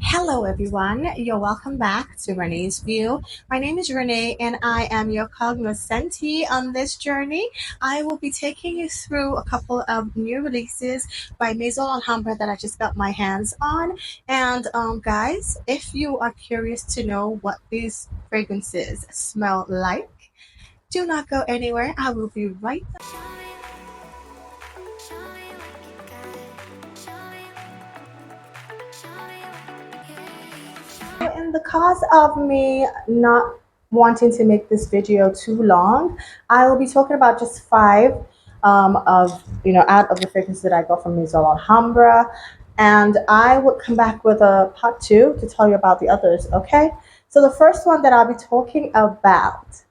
Hello, everyone. You're welcome back to Renee's View. My name is Renee, and I am your cognoscente on this journey. I will be taking you through a couple of new releases by Maison Alhambra that I just got my hands on. And guys, if you are curious to know what these fragrances smell like, do not go anywhere. I will be right back. In the cause of me not wanting to make this video too long, I will be talking about just five of out of the fragrances that I got from Maison Alhambra, and I would come back with a part two to tell you about the others. Okay, so the first one that I'll be talking about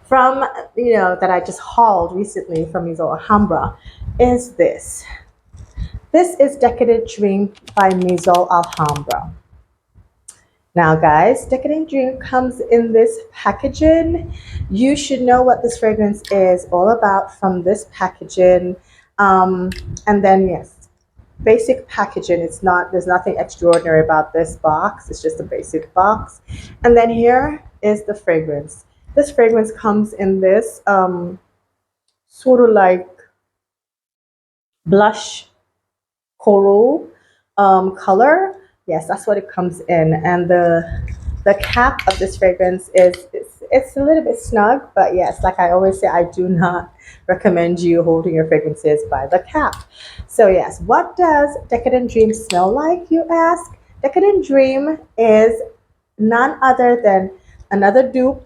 from that I just hauled recently from Maison Alhambra is this. This is Decadent Dream by Maison Alhambra. Now, guys, Decadent Dream comes in this packaging. You should know what this fragrance is all about from this packaging. And then, yes, basic packaging. There's nothing extraordinary about this box. It's just a basic box. And then here is the fragrance. This fragrance comes in this sort of like blush coral color. Yes, that's what it comes in. And the cap of this fragrance is it's a little bit snug, but yes, like I always say, I do not recommend you holding your fragrances by the cap. So yes, what does Decadent Dream smell like, you ask? Decadent Dream is none other than another dupe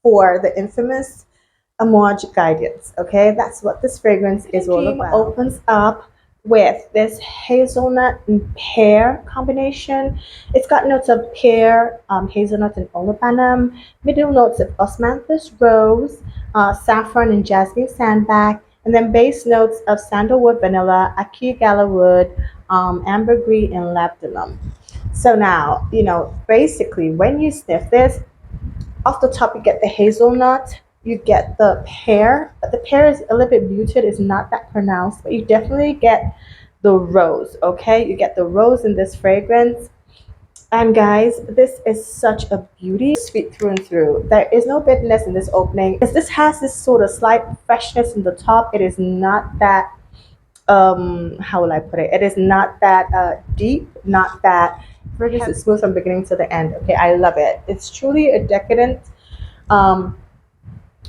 for the infamous Amouage Guidance. Okay, that's what this fragrance is all about. Opens up with this hazelnut and pear combination. It's got notes of pear, hazelnut and olibanum, middle notes of osmanthus rose, saffron and jasmine sandalwood, and then base notes of sandalwood, vanilla, ackee gala wood, ambergris, and labdanum. So now, basically when you sniff this, off the top you get the hazelnut, you get the pear, but the pear is a little bit muted, it's not that pronounced, but you definitely get the rose. Okay, you get the rose in this fragrance. And guys, this is such a beauty, sweet through and through. There is no bitterness in this opening. This has this sort of slight freshness in the top. It is not that how will I put it, it is not that deep, not that fragrance is smooth from beginning to the end. Okay, I love it. It's truly a decadent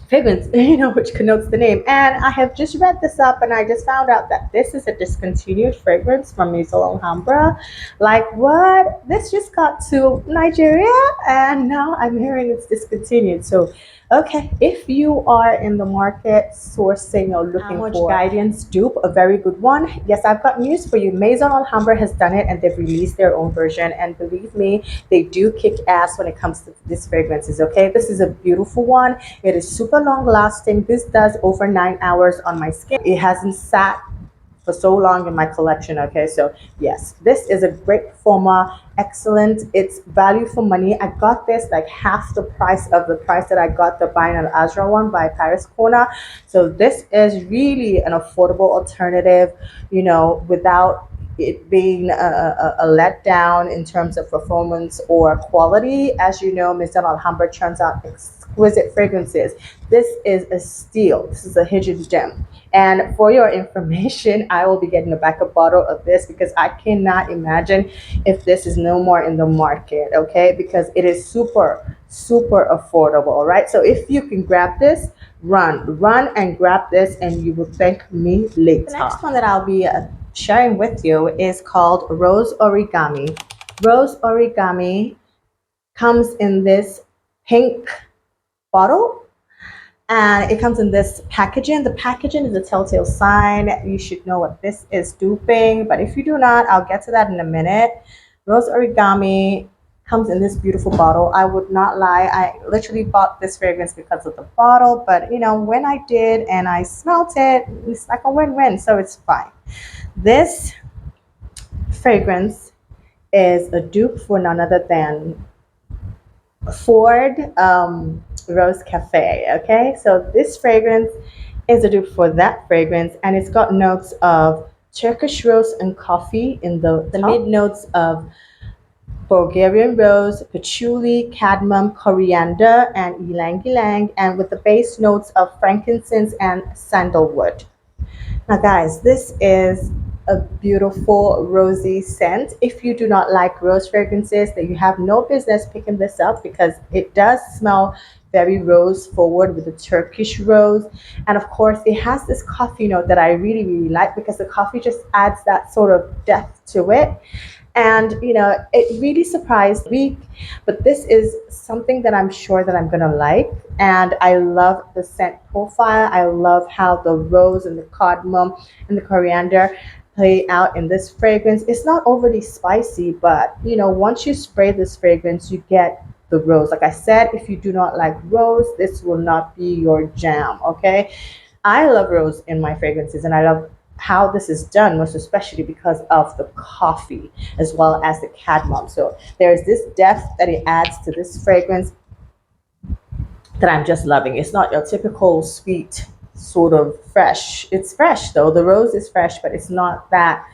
fragrance, which connotes the name. And I have just read this up and I just found out that this is a discontinued fragrance from Maison Alhambra. Like, what? This just got to Nigeria and now I'm hearing it's discontinued. So okay, if you are in the market sourcing or looking for guidance dupe, a very good one, yes, I've got news for you. Maison Alhambra has done it and they've released their own version, and believe me, they do kick ass when it comes to these fragrances. Okay, this is a beautiful one. It is super long lasting. This does over 9 hours on my skin. It hasn't sat for so long in my collection. Okay, so yes, this is a great performer, excellent. It's value for money. I got this like half the price of the price that I got the Bine Al Azra one by Paris Corner. So this is really an affordable alternative, without it being a letdown in terms of performance or quality. As you know, Maison Alhambra churns out exquisite fragrances. This is a steal. This is a hidden gem. And for your information, I will be getting a backup bottle of this because I cannot imagine if this is no more in the market, okay? Because it is super, super affordable, all right? So if you can grab this, run and grab this and you will thank me later. The next one that I'll be sharing with you is called Rose Origami. Rose Origami comes in this pink bottle. And it comes in this packaging. The packaging is a telltale sign. You should know what this is duping. But if you do not, I'll get to that in a minute. Rose Origami comes in this beautiful bottle. I would not lie. I literally bought this fragrance because of the bottle. But, when I did and I smelt it, it's like a win-win. So it's fine. This fragrance is a dupe for none other than Ford Rose Cafe. Okay, so this fragrance is a dupe for that fragrance, and it's got notes of Turkish rose and coffee in the mid notes of Bulgarian rose, patchouli, cadmium, coriander, and ylang ylang, and with the base notes of frankincense and sandalwood. Now, guys, this is a beautiful rosy scent. If you do not like rose fragrances, then you have no business picking this up because it does smell very rose forward with the Turkish rose. And of course, it has this coffee note that I really, really like because the coffee just adds that sort of depth to it. And it really surprised me, but this is something that I'm sure that I'm gonna like. And I love the scent profile. I love how the rose and the cardamom and the coriander play out in this fragrance. It's not overly spicy, but once you spray this fragrance, you get the rose. Like I said, if you do not like rose, this will not be your jam. Okay, I love rose in my fragrances, and I love how this is done, most especially because of the coffee as well as the cadmium. So there's this depth that it adds to this fragrance that I'm just loving. It's not your typical sweet sort of fresh. It's fresh though. The rose is fresh, but it's not that,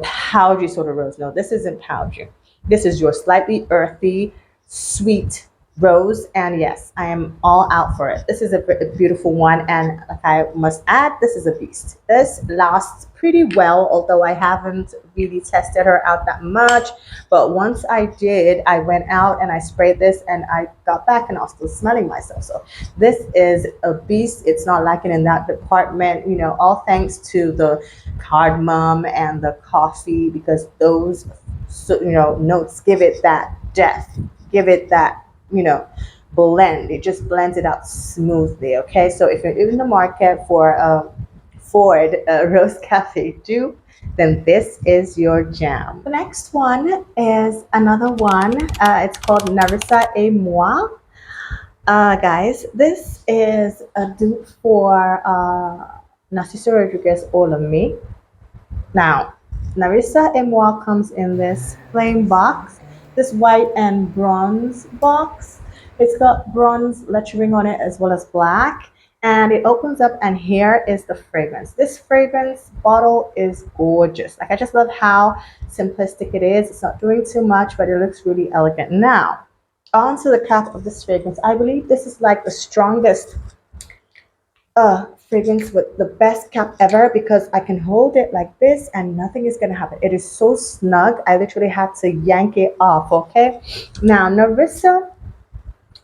powdery sort of rose. No, this isn't powdery. This is your slightly earthy, sweet rose, and yes, I am all out for it. This is a beautiful one, and like I must add, this is a beast. This lasts pretty well, although I haven't really tested her out that much, but once I did, I went out and I sprayed this and I got back and I was still smelling myself. So this is a beast. It's not lacking in that department, all thanks to the cardamom and the coffee, because those notes give it that depth, give it that blend. It just blends it out smoothly. Okay, so if you're in the market for a Ford Rose Cafe dupe, then this is your jam. The next one is another one. It's called Narissa et moi. Guys, this is a dupe for Narciso Rodriguez All of Me. Now, Narissa et moi comes in this plain box, this white and bronze box. It's got bronze lettering on it as well as black, and it opens up and here is the fragrance. This fragrance bottle is gorgeous. Like, I just love how simplistic it is. It's not doing too much, but it looks really elegant. Now, onto the cap of this fragrance. I believe this is like the strongest fragrance with the best cap ever, because I can hold it like this and nothing is gonna happen. It is so snug. I literally had to yank it off. Okay, now Narissa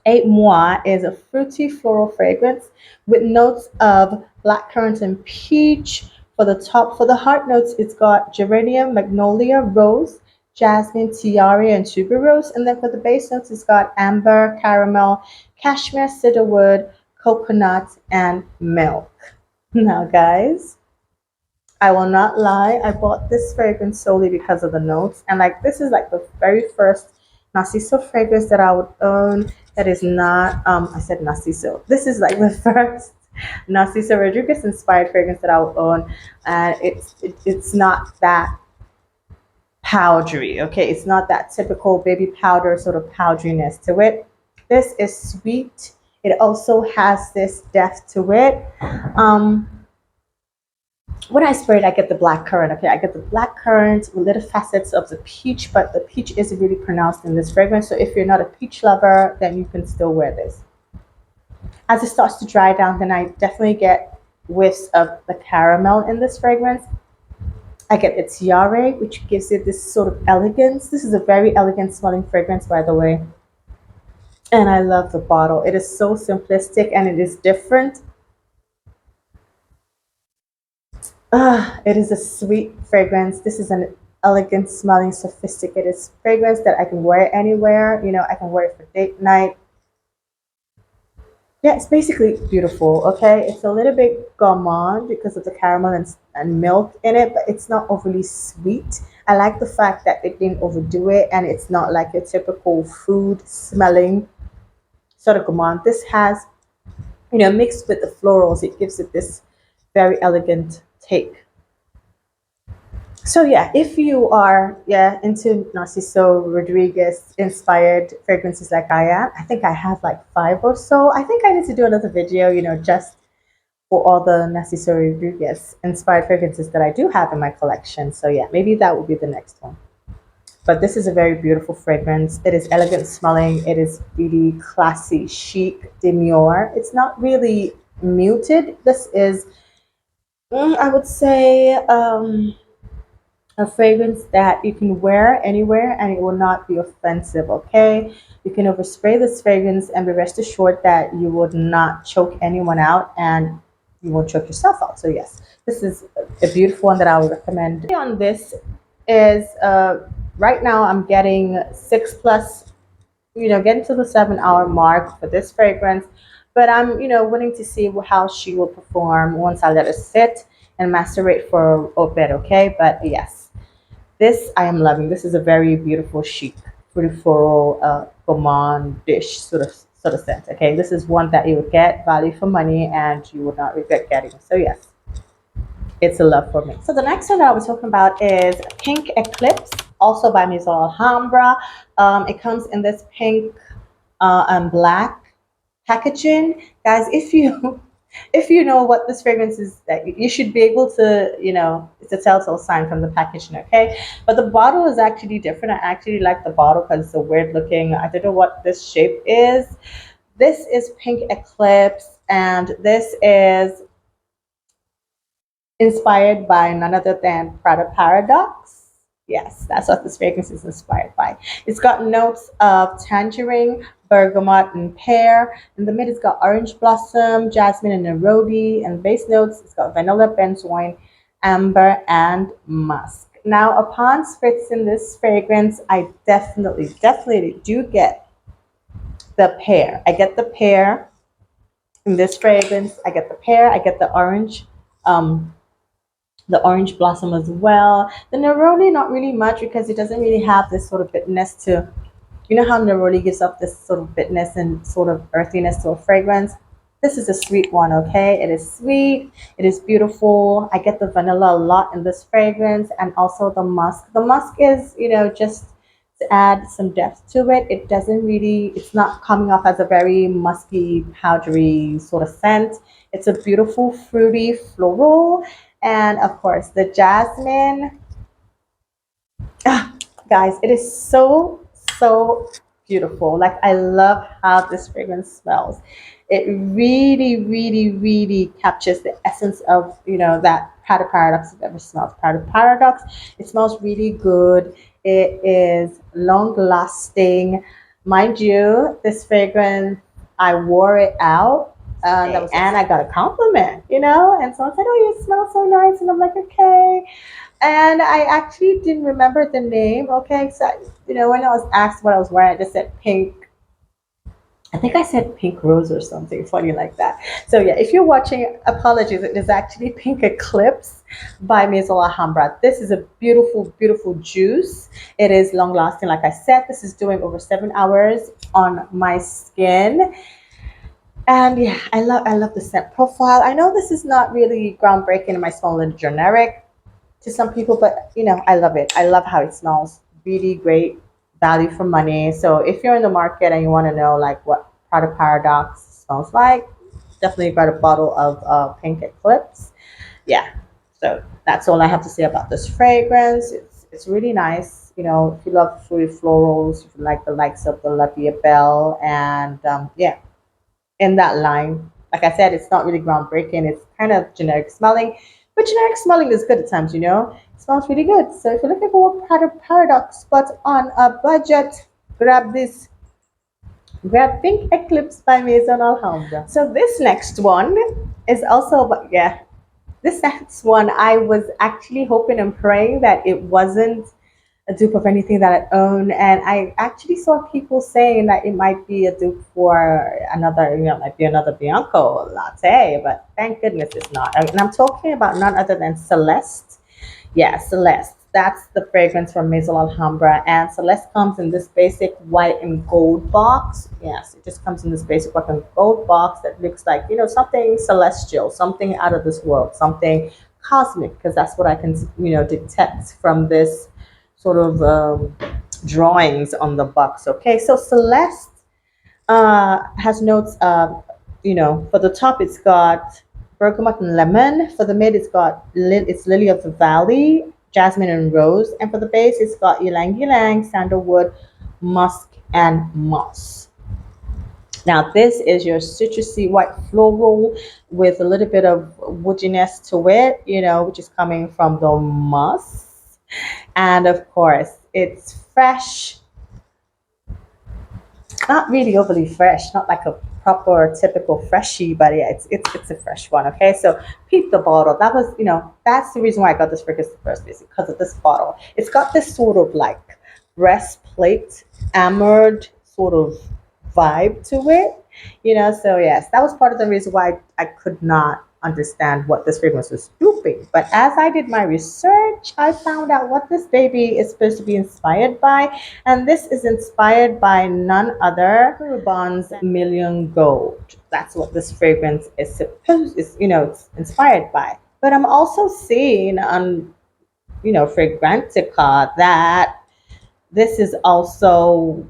et moi is a fruity floral fragrance with notes of blackcurrant and peach. For the top, for the heart notes, it's got geranium, magnolia, rose, jasmine, tiare, and tuberose. And then for the base notes, it's got amber, caramel, cashmere, cedarwood, coconut, and milk. Now, guys, I will not lie, I bought this fragrance solely because of the notes. And like, this is like the very first Narciso fragrance that I would own that is not, I said Narciso. This is like the first Narciso Rodriguez inspired fragrance that I would own. And it's not that powdery, okay? It's not that typical baby powder sort of powderiness to it. This is sweet. It also has this depth to it. When I spray it, I get the black currant. Okay, I get the black currant with little facets of the peach, but the peach isn't really pronounced in this fragrance. So if you're not a peach lover, then you can still wear this. As it starts to dry down, then I definitely get whiffs of the caramel in this fragrance. I get the tiare, which gives it this sort of elegance. This is a very elegant smelling fragrance, by the way. And I love the bottle. It is so simplistic and it is different. It is a sweet fragrance. This is an elegant smelling, sophisticated fragrance that I can wear anywhere. I can wear it for date night. Yeah, it's basically beautiful. Okay, it's a little bit gourmand because of the caramel and milk in it, but it's not overly sweet. I like the fact that it didn't overdo it, and it's not like your typical food smelling sort of gourmand. This has, mixed with the florals, it gives it this very elegant take. So yeah, if you are into Narciso Rodriguez inspired fragrances like I am, I think I have like 5 or so. I think I need to do another video, just for all the necessary yes, inspired fragrances that I do have in my collection. So yeah, maybe that will be the next one. But this is a very beautiful fragrance. It is elegant smelling. It is really classy, chic, demure. It's not really muted. This is, I would say, a fragrance that you can wear anywhere and it will not be offensive, okay? You can overspray this fragrance and be rest assured that you would not choke anyone out and you won't choke yourself out. So yes, this is a beautiful one that I would recommend. On this is right now I'm getting 6 plus, getting to the 7 hour mark for this fragrance, but I'm willing to see how she will perform once I let her sit and macerate for a bit, okay? But yes, this I am loving. This is a very beautiful chic, pretty floral, gourmand dish sort of scent. Okay, this is one that you would get value for money and you would not regret getting. So yes, it's a love for me. So the next one that I was talking about is Pink Eclipse, also by Maison Alhambra. It comes in this pink and black packaging, guys. If you if you know what this fragrance is, that you should be able to, it's a telltale sign from the packaging, okay? But the bottle is actually different. I actually like the bottle because it's a weird looking. I don't know what this shape is. This is Pink Eclipse, and this is inspired by none other than Prada Paradox. Yes, that's what this fragrance is inspired by. It's got notes of tangerine, bergamot, and pear. In the mid, it's got orange blossom, jasmine, and neroli. And base notes, it's got vanilla, benzoin, amber, and musk. Now, upon spritzing this fragrance, I definitely do get the pear. I get the pear in this fragrance. I get the pear. I get um, the orange blossom as well. The neroli, not really much because it doesn't really have this sort of bitterness to, how neroli gives up this sort of bitterness and sort of earthiness to a fragrance. This is a sweet one, okay? It is sweet. It is beautiful. I get the vanilla a lot in this fragrance and also the musk. The musk is, just to add some depth to it. It doesn't really, it's not coming off as a very musky, powdery sort of scent. It's a beautiful, fruity, floral. And of course, the jasmine. Ah, guys, it is so beautiful. Like, I love how this fragrance smells. It really captures the essence of, that Prada Paradox I've ever smelled. Prada Paradox, it smells really good. It is long lasting. Mind you, this fragrance, I wore it out. And I got a compliment, and someone said, "Oh, you smell so nice," and I'm like, "Okay." And I actually didn't remember the name. Okay, so when I was asked what I was wearing, I just said pink. I think I said pink rose or something funny like that. So yeah, if you're watching, apologies. It is actually Pink Eclipse by Maison Alhambra. This is a beautiful juice. It is long lasting, like I said. This is doing over 7 hours on my skin. And yeah, I love the scent profile. I know this is not really groundbreaking. It might smell a little generic to some people, but I love it. I love how it smells. Really great value for money. So if you're in the market and you want to know like what Prada Paradox smells like, definitely grab a bottle of Pink Eclipse. Yeah. So that's all I have to say about this fragrance. It's really nice. If you love fruity florals, if you like the likes of the La Vie Belle, and yeah, in that line. Like I said, it's not really groundbreaking. It's kind of generic smelling, but generic smelling is good at times, It smells really good. So if you're looking for a Prada Paradox, but on a budget, grab this. Grab Pink Eclipse by Maison Alhambra. So this next one is also, but yeah, this next one I was actually hoping and praying that it wasn't a dupe of anything that I own. And I actually saw people saying that it might be a dupe for another, might be another Bianco latte, but thank goodness it's not. And I'm talking about none other than Celeste. Yeah, Celeste. That's the fragrance from Maison Alhambra. And Celeste comes in this basic white and gold box. Yes, it just comes in this basic white and gold box that looks like, something celestial, something out of this world, something cosmic, because that's what I can, detect from this sort of drawings on the box. Okay, so Celeste has notes of, for the top, it's got bergamot and lemon. For the mid, it's lily of the valley, jasmine and rose, and for the base, it's got ylang ylang, sandalwood, musk, and moss. Now, this is your citrusy white floral with a little bit of woodiness to it, which is coming from the musk. And of course, it's fresh, not really overly fresh, not like a proper typical freshie, but yeah, it's a fresh one. Okay, so peep the bottle. That was, that's the reason why I got this fragrance in the first place, because of this bottle. It's got this sort of like breastplate emerald sort of vibe to it, So yes, that was part of the reason why I could not understand what this fragrance was doing. But as I did my research, I found out what this baby is supposed to be inspired by, and this is inspired by none other Ruban's Million Gold. That's what this fragrance is it's inspired by. But I'm also seeing on Fragrantica that this is also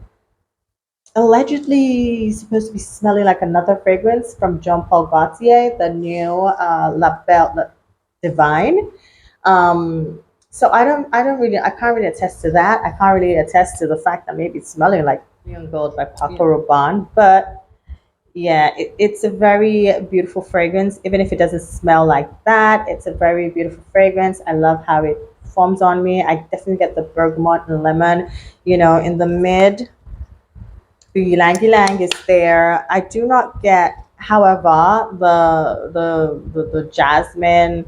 allegedly supposed to be smelling like another fragrance from Jean Paul Gaultier, the new La Belle Divine. So I can't really attest to that. I can't really attest to the fact that maybe it's smelling like Neon Gold by Paco Rabanne, but yeah, it's a very beautiful fragrance. Even if it doesn't smell like that, it's a very beautiful fragrance. I love how it forms on me. I definitely get the bergamot and lemon, in the mid. The ylang ylang is there. I do not get, however, the jasmine.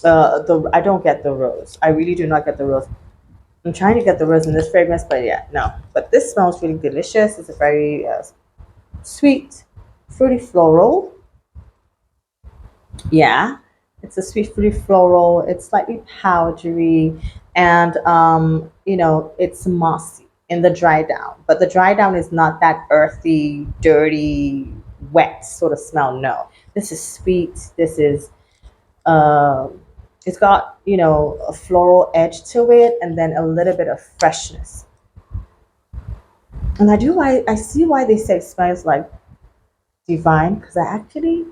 I don't get the rose. I really do not get the rose. I'm trying to get the rose in this fragrance, but yeah, no. But this smells really delicious. It's a very sweet, fruity floral. Yeah, it's a sweet fruity floral. It's slightly powdery, and it's mossy in the dry down. But the dry down is not that earthy, dirty, wet sort of smell. No, this is sweet. This is uh, it's got a floral edge to it, and then a little bit of freshness. And I see why they say it smells like divine, because I actually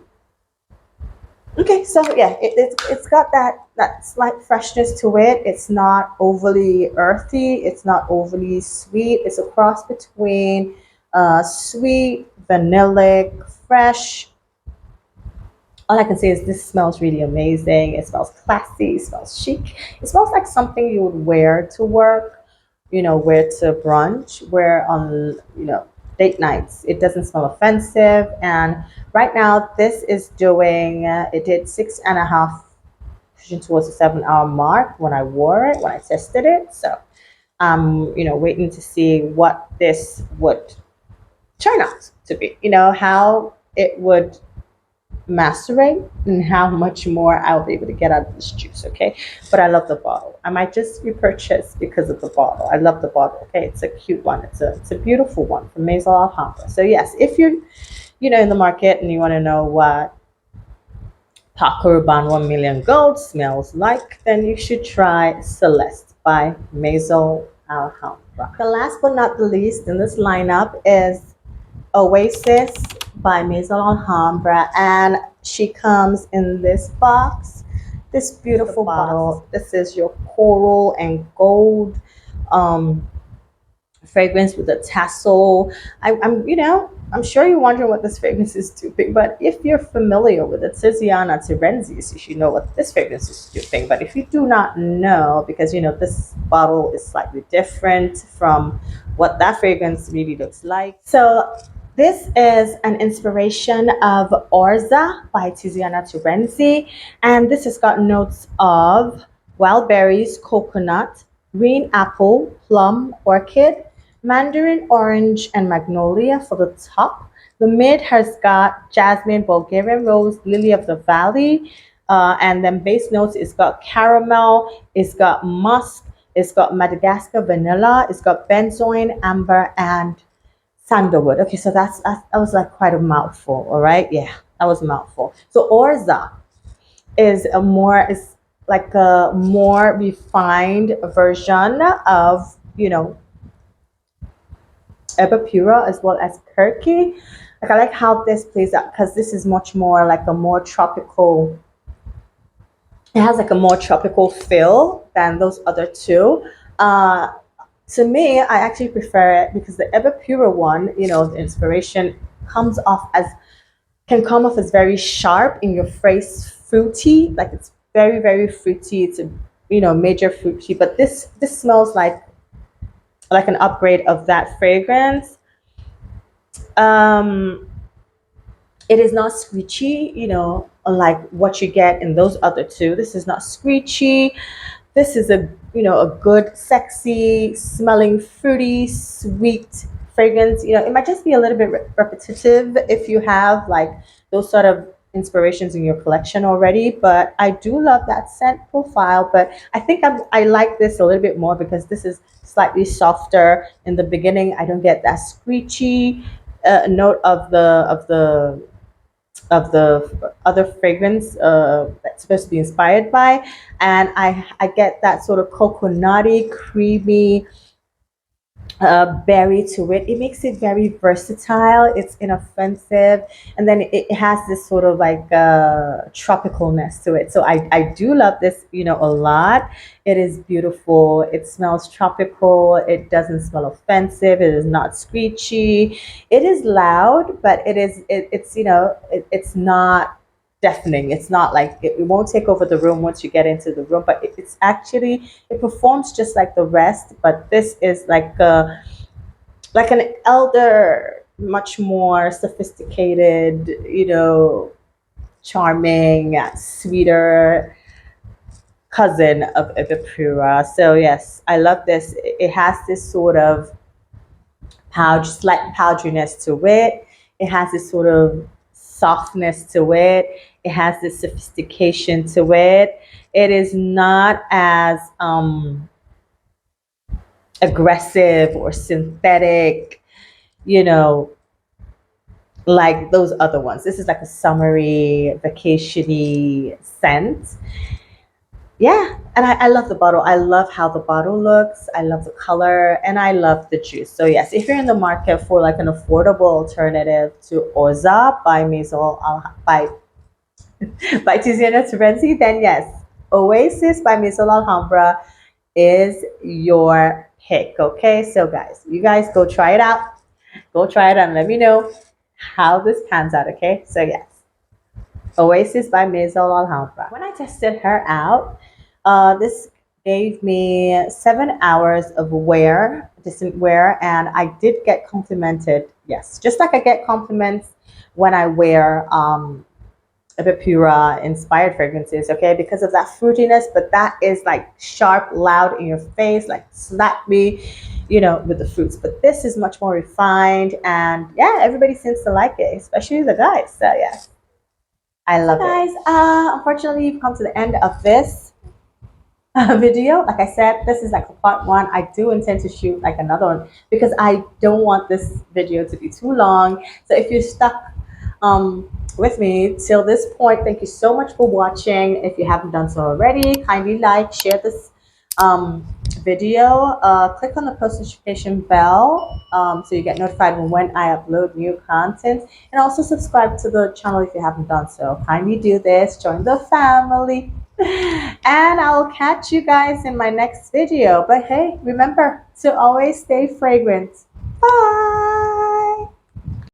okay, so yeah, it's got that slight freshness to it. It's not overly earthy. It's not overly sweet. It's a cross between sweet, vanillic, fresh. All I can say is this smells really amazing. It smells classy. It smells chic. It smells like something you would wear to work, wear to brunch, wear on, date nights. It doesn't smell offensive. And right now, this is doing, it did 6.5, pushing towards the 7 hour mark when I wore it, when I tested it. So I'm, waiting to see what this would turn out to be, how it would macerate and how much more I'll be able to get out of this juice, okay? But I love the bottle. I might just repurchase because of the bottle. I love the bottle, okay? It's a cute one. It's a beautiful one from Maison Alhambra. So yes, if you're, in the market and you want to know what Paco Rabanne 1 Million Gold smells like, then you should try Celeste by Maison Alhambra. The last but not the least in this lineup is Oasis by Maison Alhambra, and she comes in this box, this beautiful bottle. This is your coral and gold fragrance with a tassel. I'm sure you're wondering what this fragrance is doing, but if you're familiar with it, Tiziana Terensis, you should know what this fragrance is doing. But if you do not know, because this bottle is slightly different from what that fragrance really looks like. So this is an inspiration of Orza by Tiziana Terenzi, and this has got notes of wild berries, coconut, green apple, plum, orchid, mandarin orange, and magnolia for the top. The mid has got jasmine, Bulgarian rose, lily of the valley, and then base notes, it's got caramel, it's got musk, it's got Madagascar vanilla, it's got benzoin, amber, and sandalwood. Okay, so that was like quite a mouthful. All right, yeah, that was a mouthful. So Orza is like a more refined version of Ebapura as well as Kirky. Like I like how this plays out because this is much more like a more tropical. It has like a more tropical feel than those other two. Uh, to me, I actually prefer it because the Ebapura one, the inspiration comes off as can come off as very sharp in your face, fruity. Like it's very very fruity. It's a major fruity. But this smells like an upgrade of that fragrance. Um, it is not screechy, unlike what you get in those other two. This is not screechy. This is a good, sexy, smelling, fruity, sweet fragrance. It might just be a little bit repetitive if you have like those sort of inspirations in your collection already. But I do love that scent profile. But I think I like this a little bit more because this is slightly softer in the beginning. I don't get that screechy note of the other fragrance that's supposed to be inspired by, and I get that sort of coconutty, creamy berry to it. It makes it very versatile. It's inoffensive, and then it has this sort of like tropicalness to it. So I do love this, a lot. It is beautiful. It smells tropical. It doesn't smell offensive. It is not screechy. It is loud, but it's not deafening. It's not like it won't take over the room once you get into the room, but it's actually it performs just like the rest. But this is like an elder, much more sophisticated, charming, sweeter cousin of Ibipura. So yes, I love this. It has this sort of slight powderiness to it. It has this sort of softness to it. It has this sophistication to it. It is not as aggressive or synthetic, you know, like those other ones. This is like a summery, vacationy scent. Yeah, and I love the bottle. I love how the bottle looks. I love the color, and I love the juice. So yes, if you're in the market for like an affordable alternative to Oza by by Tiziana Terenzi, then yes, Oasis by Maison Alhambra is your pick. Okay, so guys, you guys go try it out. Go try it and let me know how this pans out. Okay, so yes, Oasis by Maison Alhambra. When I tested her out, this gave me 7 hours of decent wear, and I did get complimented. Yes, just like I get compliments when I wear Vipura inspired fragrances, okay, because of that fruitiness, but that is like sharp, loud in your face, like slap me, with the fruits. But this is much more refined, and yeah, everybody seems to like it, especially the guys. So yeah, I love it. Guys, unfortunately, we've come to the end of this video. Like I said, this is like a part one. I do intend to shoot like another one because I don't want this video to be too long. So if you're stuck with me till this point, thank you so much for watching. If you haven't done so already, kindly like, share this video, click on the post notification bell so you get notified when I upload new content, and also subscribe to the channel if you haven't done so. Kindly do this, join the family, and I will catch you guys in my next video. But hey, remember to always stay fragrant. Bye.